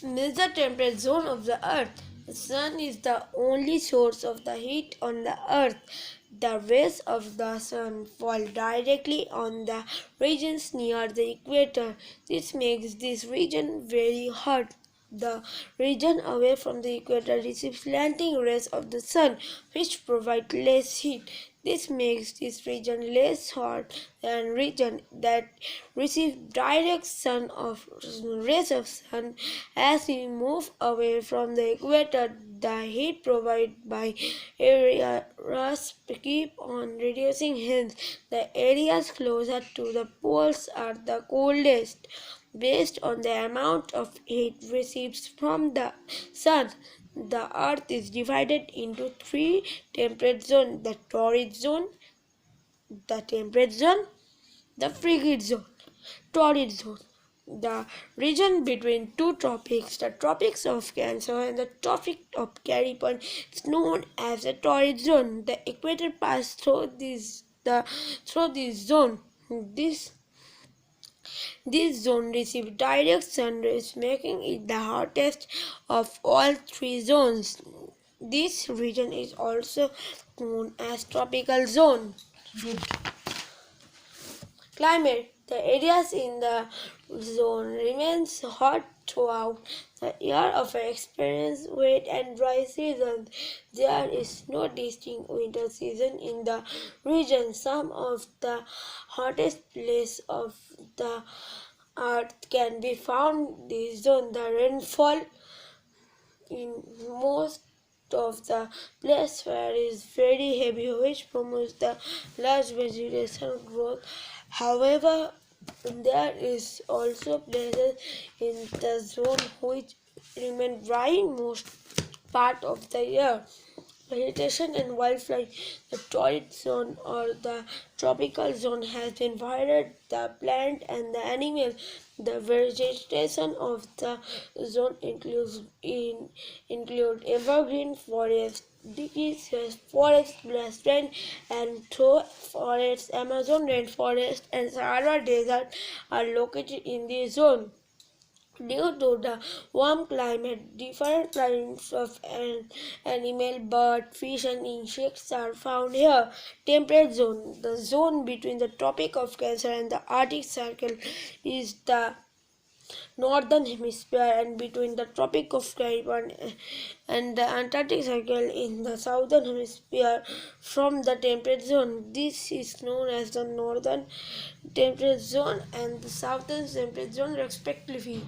Major temperate zone of the earth. The sun is the only source of the heat on the earth. The rays of the sun fall directly on the regions near the equator. This makes this region very hot. The region away from the equator receives slanting rays of the sun, which provide less heat. This makes this region less hot than region that receive direct rays of sun. As we move away from the equator, the heat provided by areas keep on reducing. Hence, the areas closer to the poles are the coldest. Based on the amount of heat received from the sun, the earth is divided into three temperate zones: the torrid zone, the temperate zone, the frigid zone. Torrid zone, the region between two tropics, the tropics of Cancer and the tropic of Capricorn, is known as the torrid zone. The equator passes through this zone. This zone receives direct sun rays, making it the hottest of all three zones. This region is also known as tropical zone. Climate. The areas in the zone remains hot throughout the year of experience wet and dry seasons. There is no distinct winter season in the region. Some of the hottest places of the earth can be found in this zone. The rainfall in most of the place where is very heavy, which promotes the large vegetation growth. However, there is also places in the zone which remain dry in most part of the year. Vegetation and wildlife. The torrid zone or the tropical zone has been divided the plant and the animal. The vegetation of the zone include evergreen forest, deciduous forest, grassland, and through forests. Amazon rainforest and Sahara Desert are located in this zone. Due to the warm climate, different kinds of animal, bird, fish, and insects are found here. Temperate zone. The zone between the Tropic of Cancer and the Arctic Circle is the northern hemisphere, and between the Tropic of Capricorn and the Antarctic Circle in the southern hemisphere. From the temperate zone, this is known as the northern temperate zone and the southern temperate zone respectively.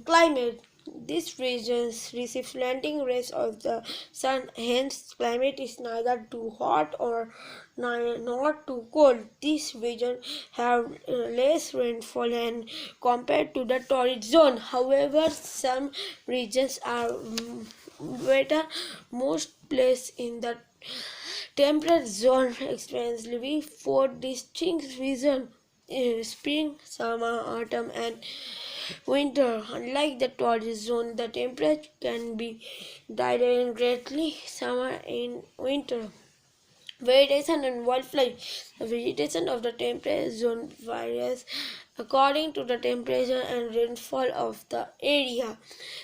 Climate. These regions receive slanting rays of the sun, hence climate is neither too hot or not too cold. These regions have less rainfall and compared to the torrid zone. However, some regions are wetter. Most places in the temperate zone experience four distinct seasons: spring, summer, autumn, and winter. Unlike the torrid zone, the temperature can be divided greatly summer and winter. Vegetation and wildlife. The vegetation of the temperate zone varies according to the temperature and rainfall of the area.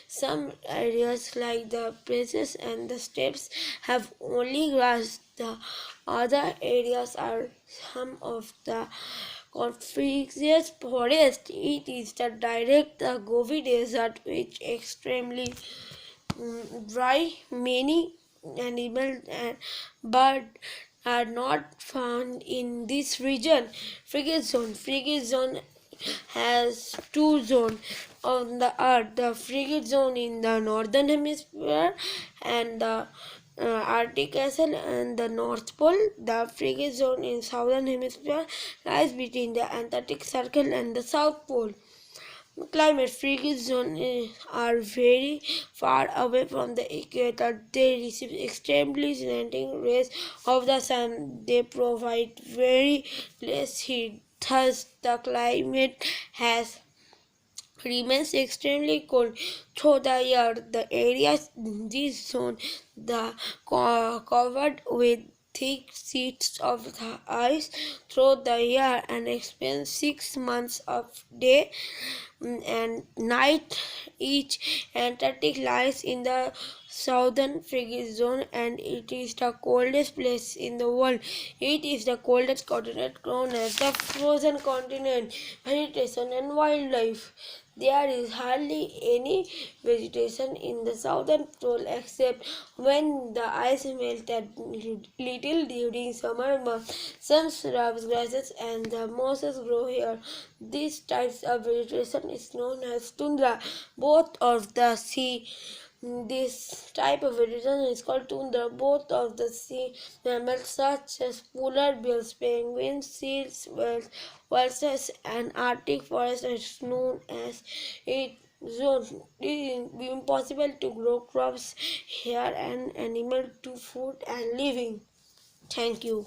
Some areas like the places and the steppes have only grass. The other areas are some of the conspicuous forest. It is the direct the Gobi Desert which extremely dry. Many animals and birds are not found in this region. Frigid zone. Frigid zone has two zones on the earth: the frigid zone in the northern hemisphere and the Arctic Ocean and the North Pole. The frigid zone in southern hemisphere lies between the Antarctic Circle and the South Pole. Climate. Frigid zones are very far away from the equator. They receive extremely slanting rays of the sun. They provide very less heat. Thus, the climate has remains extremely cold through the year. The areas in this zone the covered with thick sheets of the ice through the year and experience 6 months of day and night. Each Antarctic lies in the southern frigid zone, and it is the coldest place in the world. It is the coldest continent known as the frozen continent. Vegetation and wildlife. There is hardly any vegetation in the southern pole except when the ice melts a little during summer months. Some shrubs, grasses, and the mosses grow here. These types of vegetation is known as tundra. Both of the sea This type of vegetation is called tundra. Both of the sea mammals such as polar bears, penguins, seals, whales, walruses, and Arctic forest is known as it zone. It is impossible to grow crops here and animal to food and living. Thank you.